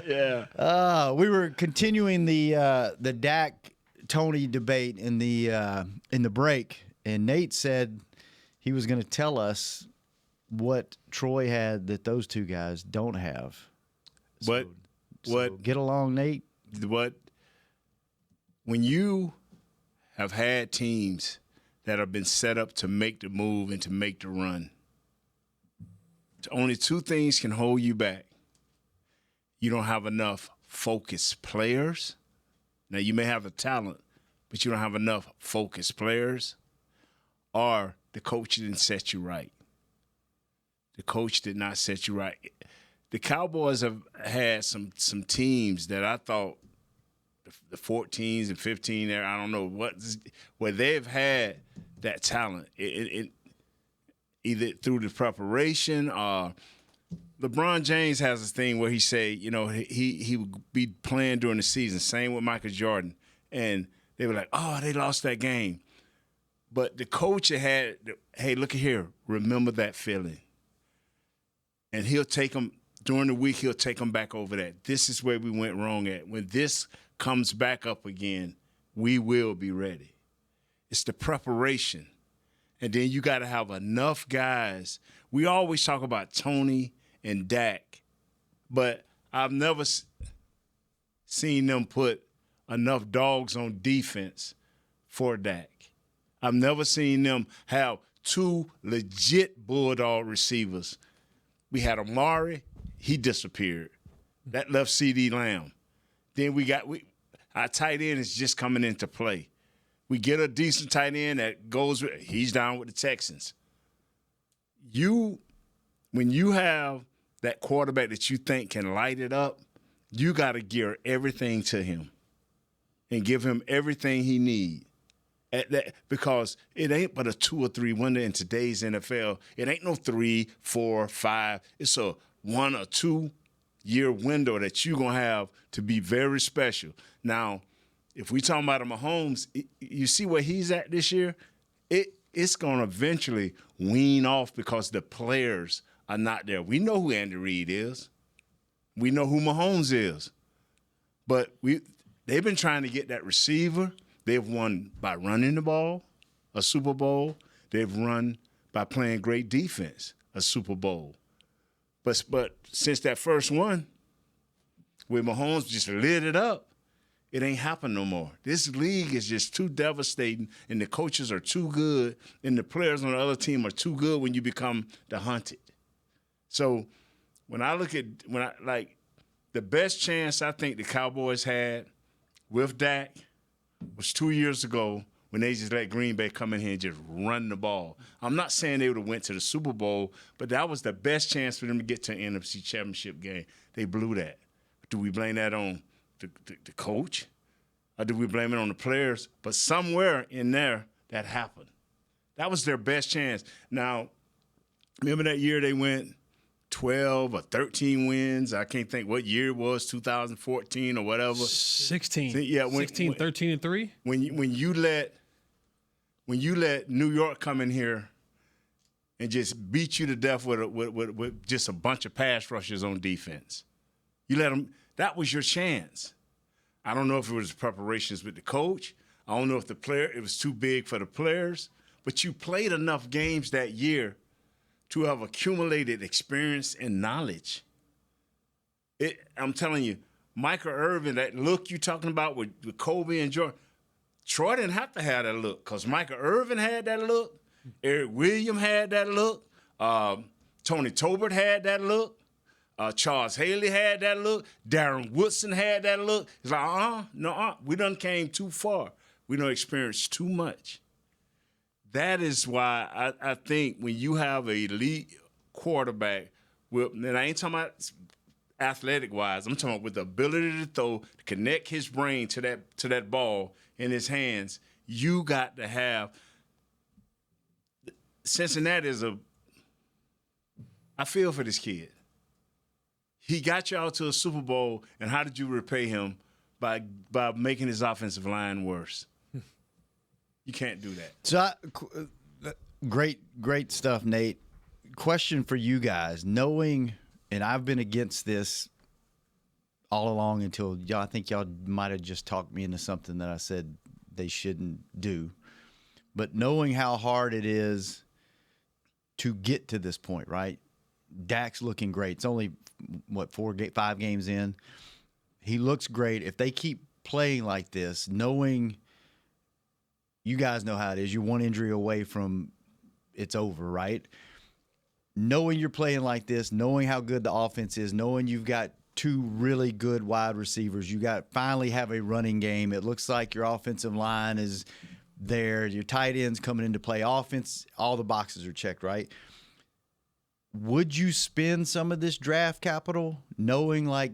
[SPEAKER 7] Yeah.
[SPEAKER 5] We were continuing the Dak Tony debate in the break, and Nate said he was going to tell us what Troy had that those two guys don't have.
[SPEAKER 7] What?
[SPEAKER 5] Get along, Nate.
[SPEAKER 7] What? When you have had teams that have been set up to make the move and to make the run, only two things can hold you back. You don't have enough focused players. Now, you may have the talent, but you don't have enough focused players, or the coach didn't set you right. The coach did not set you right. The Cowboys have had some teams that I thought, the 14s and 15 there, I don't know where they've had that talent. It either through the preparation or LeBron James has this thing where he say, he would be playing during the season. Same with Michael Jordan. And they were like, oh, they lost that game. But the coach had, hey, look at here, remember that feeling. And he'll take them, during the week, he'll take them back over that. This is where we went wrong at. When this comes back up again, we will be ready. It's the preparation. And then you got to have enough guys. We always talk about Tony and Dak, but I've never seen them put enough dogs on defense for Dak. I've never seen them have two legit bulldog receivers. We had Amari, he disappeared. That left CD Lamb. Then our tight end is just coming into play. We get a decent tight end that goes – he's down with the Texans. When you have that quarterback that you think can light it up, you got to gear everything to him and give him everything he needs. Because it ain't but a 2 or 3 window in today's NFL. It ain't no 3, 4, 5. It's a 1 or 2 year window that you're going to have to be very special. Now, if we talking about Mahomes, you see where he's at this year? It's going to eventually wean off because the players are not there. We know who Andy Reid is. We know who Mahomes is. But they've been trying to get that receiver. They've won by running the ball, a Super Bowl. They've run by playing great defense, a Super Bowl. But since that first one, where Mahomes just lit it up, it ain't happened no more. This league is just too devastating, and the coaches are too good, and the players on the other team are too good when you become the hunted. So when I look at the best chance I think the Cowboys had with Dak was 2 years ago when they just let Green Bay come in here and just run the ball. I'm not saying they would have went to the Super Bowl, but that was the best chance for them to get to an NFC Championship game. They blew that. Do we blame that on the coach, or do we blame it on the players? But somewhere in there, that happened. That was their best chance. Now, remember that year they went 12 or 13 wins? I can't think what year it was, 2014 or whatever.
[SPEAKER 6] 16.
[SPEAKER 7] Yeah,
[SPEAKER 6] 16, 13, and 3.
[SPEAKER 7] When you let New York come in here and just beat you to death with just a bunch of pass rushers on defense, you let them. That was your chance. I don't know if it was preparations with the coach. I don't know if it was too big for the players. But you played enough games that year to have accumulated experience and knowledge. I'm telling you, Michael Irvin, that look you talking about with Kobe and Jordan, Troy didn't have to have that look because Michael Irvin had that look. Eric Williams had that look. Tony Tolbert had that look. Charles Haley had that look. Darren Woodson had that look. It's like, we done came too far. We done experienced too much. That is why I think when you have an elite quarterback, and I ain't talking about athletic-wise, I'm talking about with the ability to throw, to connect his brain to that ball in his hands, you got to have – Cincinnati I feel for this kid. He got y'all to a Super Bowl, and how did you repay him? By making his offensive line worse. You can't do that.
[SPEAKER 5] So, great stuff, Nate. Question for you guys. Knowing, and I've been against this all along until I think y'all might have just talked me into something that I said they shouldn't do. But knowing how hard it is to get to this point, right? Dak's looking great. It's only, 5 games in. He looks great. If they keep playing like this, knowing – you guys know how it is. You're one injury away from it's over, right? Knowing you're playing like this, knowing how good the offense is, knowing you've got 2 really good wide receivers, you got finally have a running game. It looks like your offensive line is there. Your tight ends coming into play. Offense, all the boxes are checked, right? Would you spend some of this draft capital knowing, like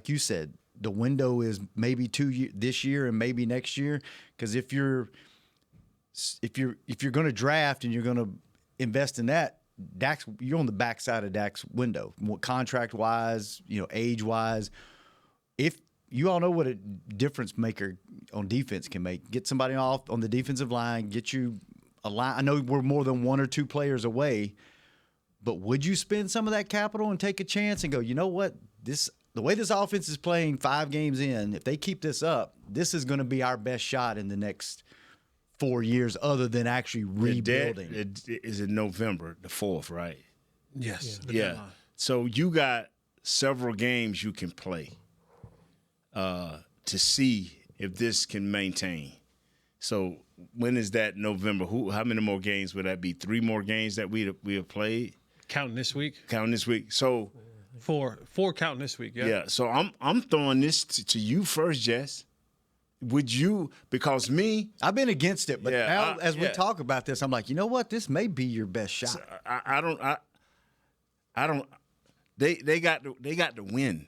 [SPEAKER 5] you said, the window is maybe this year and maybe next year? Because if you're going to draft and you're going to invest in that, you're on the backside of Dak's window, contract wise, age wise. If you all know what a difference maker on defense can make, get somebody off on the defensive line, get you a line. I know we're more than 1 or 2 players away, but would you spend some of that capital and take a chance and go, you know what, the way this offense is playing 5 games in, if they keep this up, this is going to be our best shot in the next 4 years other than actually rebuilding.
[SPEAKER 7] Is it November the 4th, right?
[SPEAKER 6] Yes.
[SPEAKER 7] Yeah. So you got several games you can play to see if this can maintain. So when is that November? How many more games would that be? 3 more games that we have played?
[SPEAKER 6] Counting this week?
[SPEAKER 7] So –
[SPEAKER 6] Four counting this week, yeah.
[SPEAKER 7] Yeah, so I'm throwing this to you first, Jess. Would you, because me.
[SPEAKER 5] I've been against it, but now as we talk about this, I'm like, you know what? This may be your best shot.
[SPEAKER 7] I don't, they got to win.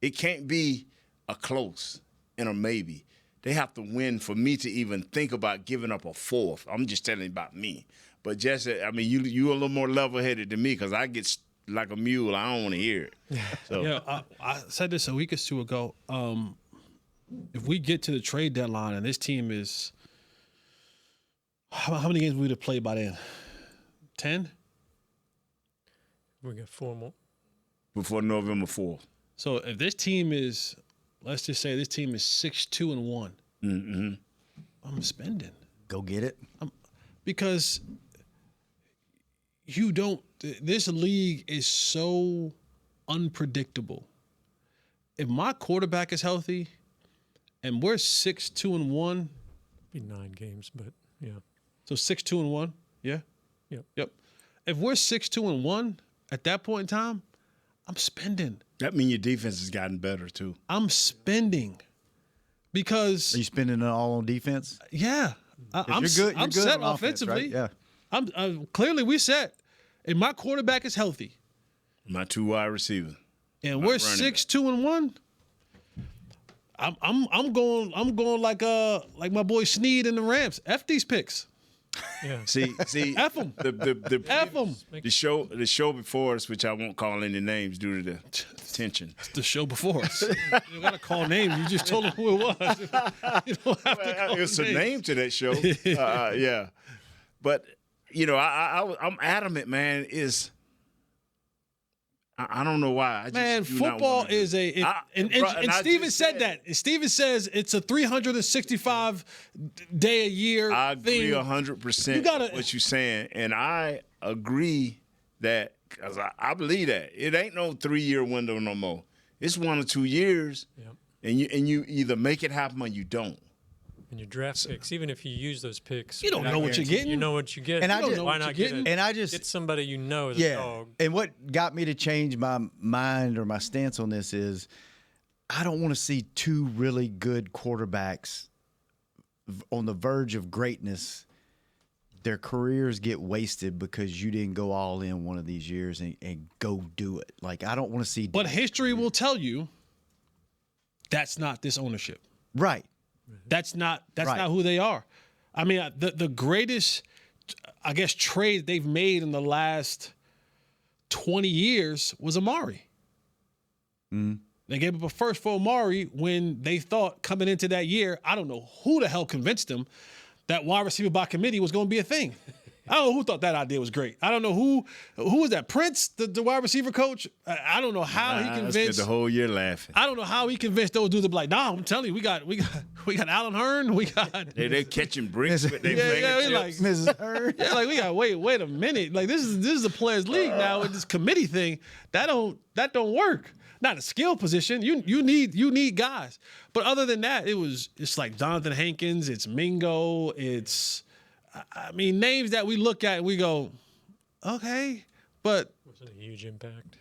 [SPEAKER 7] It can't be a close and a maybe. They have to win for me to even think about giving up a 4th. I'm just telling you about me. But Jess, I mean, you a little more level-headed than me because I get like a mule. I don't want to hear it. So.
[SPEAKER 6] Yeah, I said this a week or 2 ago. If we get to the trade deadline and this team is how many games we would have played by then? 10?
[SPEAKER 2] We got 4 more.
[SPEAKER 7] Before November 4th.
[SPEAKER 6] So if this team is, let's just say this team is 6-2-1, I'm spending.
[SPEAKER 5] Go get it.
[SPEAKER 6] Because this league is so unpredictable. If my quarterback is healthy and we're 6-2-1.
[SPEAKER 2] Be 9 games, but yeah.
[SPEAKER 6] So 6-2-1, yeah?
[SPEAKER 2] Yep.
[SPEAKER 6] If we're 6-2-1 at that point in time, I'm spending.
[SPEAKER 7] That means your defense has gotten better too.
[SPEAKER 6] I'm spending because.
[SPEAKER 5] Are you spending it all on defense?
[SPEAKER 6] Yeah. I'm
[SPEAKER 5] good. You're
[SPEAKER 6] I'm
[SPEAKER 5] good
[SPEAKER 6] set
[SPEAKER 5] on offense,
[SPEAKER 6] offensively.
[SPEAKER 5] right? Yeah.
[SPEAKER 6] I'm clearly we set. And my quarterback is healthy.
[SPEAKER 7] My 2 wide receivers.
[SPEAKER 6] And we're 6-2-1. I'm going like my boy Snead and the Rams. F these picks.
[SPEAKER 2] Yeah.
[SPEAKER 7] See,
[SPEAKER 6] F them. F them.
[SPEAKER 7] The show before us, which I won't call any names due to the tension.
[SPEAKER 6] The show before us. You don't gotta call names. You just told them who it was. You don't have to call
[SPEAKER 7] It's a
[SPEAKER 6] names.
[SPEAKER 7] name to that show. Yeah, but I'm adamant, man. I don't know why. I just do not
[SPEAKER 6] football
[SPEAKER 7] wanna do
[SPEAKER 6] is
[SPEAKER 7] it.
[SPEAKER 6] and
[SPEAKER 7] I
[SPEAKER 6] Steven
[SPEAKER 7] just
[SPEAKER 6] said that. Steven says it's a 365 day a year
[SPEAKER 7] I agree
[SPEAKER 6] thing.
[SPEAKER 7] 100%
[SPEAKER 6] You gotta-
[SPEAKER 7] what you're saying, and I agree that because I believe that it ain't no 3-year window no more. It's 1 or 2 years, and you either make it happen or you don't.
[SPEAKER 2] And your draft picks, even if you use those picks,
[SPEAKER 6] You don't know what you're getting.
[SPEAKER 2] You know what you get.
[SPEAKER 5] And I just-
[SPEAKER 2] why not get it?
[SPEAKER 5] And I just
[SPEAKER 2] Get somebody you know as a
[SPEAKER 5] yeah.
[SPEAKER 2] dog.
[SPEAKER 5] And what got me to change my mind or my stance on this is I don't want to see 2 really good quarterbacks on the verge of greatness. Their careers get wasted because you didn't go all in one of these years and go do it. Like, I don't want to see.
[SPEAKER 6] But history will tell you that's not this ownership.
[SPEAKER 5] Right.
[SPEAKER 6] That's not
[SPEAKER 5] Right.
[SPEAKER 6] who they are. I mean, the greatest, I guess, trade they've made in the last 20 years was Amari. They gave up a first for Amari when they thought coming into that year, I don't know who the hell convinced them that wide receiver by committee was going to be a thing. I don't know who thought that idea was great. I don't know who was that, Prince, the wide receiver coach? I don't know how he
[SPEAKER 7] I
[SPEAKER 6] convinced
[SPEAKER 7] spent the whole year laughing.
[SPEAKER 6] I don't know how he convinced those dudes to be like, nah, I'm telling you, we got Alan Hearn, we got
[SPEAKER 7] They're catching bricks with their
[SPEAKER 6] yeah, we
[SPEAKER 7] fingertips.
[SPEAKER 6] like
[SPEAKER 5] Mrs. Hearn.
[SPEAKER 6] yeah, like we got wait a minute. Like this is a players league now with this committee thing. That don't work. Not a skill position. You need guys. But other than that, it's like Jonathan Hankins, it's Mingo, it's I mean names that we look at and we go, okay, but
[SPEAKER 2] Wasn't a huge impact.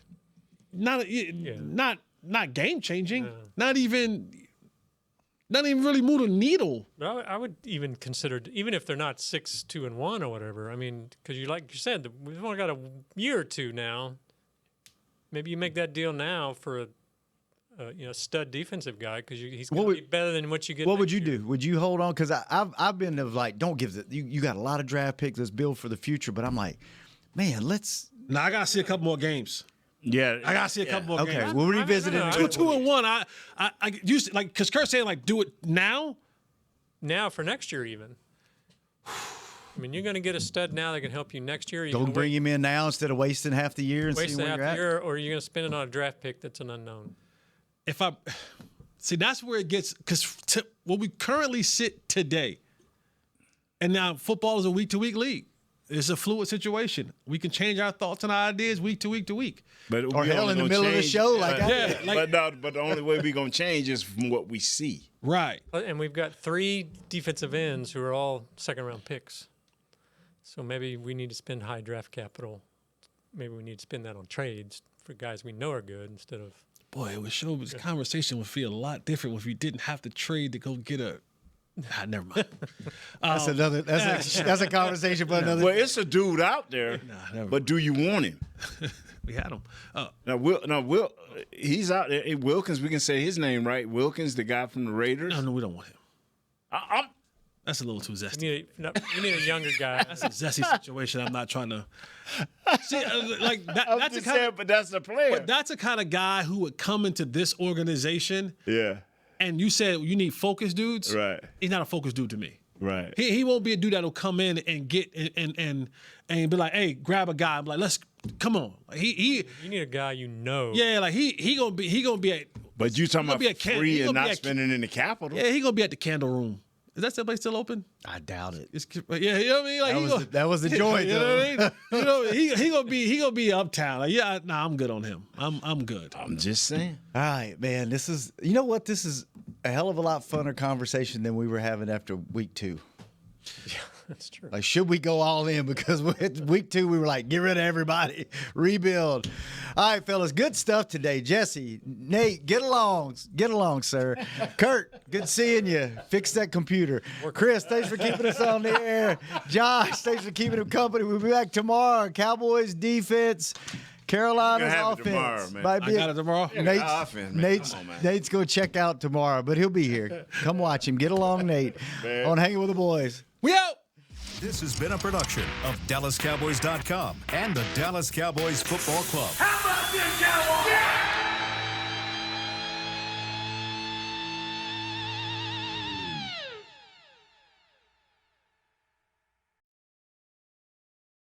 [SPEAKER 6] not game changing. Not even really move the needle.
[SPEAKER 2] But I would even consider, even if they're not 6-2-1 or whatever. I mean, because like you said, we've only got a year or two now. Maybe you make that deal now for a stud defensive guy because he's going to be better than what you get.
[SPEAKER 5] What would
[SPEAKER 2] next
[SPEAKER 5] you
[SPEAKER 2] year.
[SPEAKER 5] do? Would you hold on? Because I've been of like, don't give it. You got a lot of draft picks. Let's build for the future. But I'm like, man, let's.
[SPEAKER 6] Now I gotta see a couple more games.
[SPEAKER 7] Yeah,
[SPEAKER 6] I gotta see a couple more
[SPEAKER 5] Okay,
[SPEAKER 6] games.
[SPEAKER 5] we'll revisit it. in a couple
[SPEAKER 6] 2-1. I used to, like because Kurt's saying like do it now.
[SPEAKER 2] Now for next year even. I mean, you're going to get a stud now that can help you next year.
[SPEAKER 5] Go bring him in now instead of wasting half the year and see
[SPEAKER 2] waste
[SPEAKER 5] where
[SPEAKER 2] half
[SPEAKER 5] you're
[SPEAKER 2] the
[SPEAKER 5] at.
[SPEAKER 2] year, or you're going to spend it on a draft pick that's an unknown.
[SPEAKER 6] If I see, that's where it gets because where we currently sit today, and now football is a week-to-week league. It's a fluid situation. We can change our thoughts and our ideas week to week to week.
[SPEAKER 7] But
[SPEAKER 5] Or
[SPEAKER 7] we
[SPEAKER 5] hell,
[SPEAKER 7] only
[SPEAKER 5] in the
[SPEAKER 7] gonna
[SPEAKER 5] middle of the
[SPEAKER 7] change-
[SPEAKER 5] show, like I
[SPEAKER 6] Yeah,
[SPEAKER 5] did.
[SPEAKER 6] like
[SPEAKER 7] but the only way we're gonna change is from what we see.
[SPEAKER 6] right.
[SPEAKER 2] And we've got 3 defensive ends who are all second-round picks. So maybe we need to spend high draft capital. Maybe we need to spend that on trades for guys we know are good instead of.
[SPEAKER 6] Boy, it would show this conversation would feel a lot different if we didn't have to trade to go get a. Never mind.
[SPEAKER 5] That's another. That's a conversation for another.
[SPEAKER 7] Well, it's a dude out there,
[SPEAKER 6] never
[SPEAKER 7] but do you want him?
[SPEAKER 6] We had him.
[SPEAKER 7] Will, he's out there. Hey, Wilkins, we can say his name right. Wilkins, the guy from the Raiders.
[SPEAKER 6] No, we don't want him. That's a little too zesty.
[SPEAKER 2] You need a younger guy.
[SPEAKER 6] That's a zesty situation. I'm not trying to see like that.
[SPEAKER 7] I'm
[SPEAKER 6] That's a
[SPEAKER 7] just
[SPEAKER 6] kind
[SPEAKER 7] saying, but that's a player.
[SPEAKER 6] but that's a kind of guy who would come into this organization.
[SPEAKER 7] Yeah,
[SPEAKER 6] And you said you need focus dudes.
[SPEAKER 7] right,
[SPEAKER 6] He's not a focus dude to me.
[SPEAKER 7] right.
[SPEAKER 6] He won't be a dude that'll come in and get and be like, hey, grab a guy. I'm like, let's come on. He
[SPEAKER 2] You need a guy you know.
[SPEAKER 6] yeah, like he gonna be at
[SPEAKER 7] But you talking
[SPEAKER 6] He'll
[SPEAKER 7] about
[SPEAKER 6] be a can-
[SPEAKER 7] free
[SPEAKER 6] he'll
[SPEAKER 7] and
[SPEAKER 6] be
[SPEAKER 7] not
[SPEAKER 6] a-
[SPEAKER 7] spending in the capital?
[SPEAKER 6] yeah, he gonna be at the candle room. Is that place still open?
[SPEAKER 5] I doubt it.
[SPEAKER 6] Yeah, you know what I mean. Like
[SPEAKER 5] That was the joint,
[SPEAKER 6] You know what I
[SPEAKER 5] though.
[SPEAKER 6] mean? You know, he gonna be uptown. Like, yeah, nah, I'm good on him. I'm good.
[SPEAKER 7] I'm just saying.
[SPEAKER 5] All right, man. This is. You know what? This is a hell of a lot funner conversation than we were having after week 2.
[SPEAKER 2] That's true.
[SPEAKER 5] Like, should we go all in? Because week 2, we were like, get rid of everybody, rebuild. All right, fellas, good stuff today. Jesse, Nate, get along, sir. Kurt, good seeing you. Fix that computer. Chris, thanks for keeping us on the air. Josh, thanks for keeping him company. We'll be back tomorrow. Cowboys defense. Carolina's
[SPEAKER 7] You're gonna have it
[SPEAKER 5] offense.
[SPEAKER 7] tomorrow, man.
[SPEAKER 5] Might
[SPEAKER 6] I
[SPEAKER 5] be
[SPEAKER 6] got it tomorrow.
[SPEAKER 7] offense, man. Come on, man.
[SPEAKER 5] Nate's going to check out tomorrow, but he'll be here. Come watch him. Get along, Nate, on Hanging with the Boys.
[SPEAKER 6] We out.
[SPEAKER 1] This has been a production of DallasCowboys.com and the Dallas Cowboys Football Club.
[SPEAKER 3] How about this, Cowboys?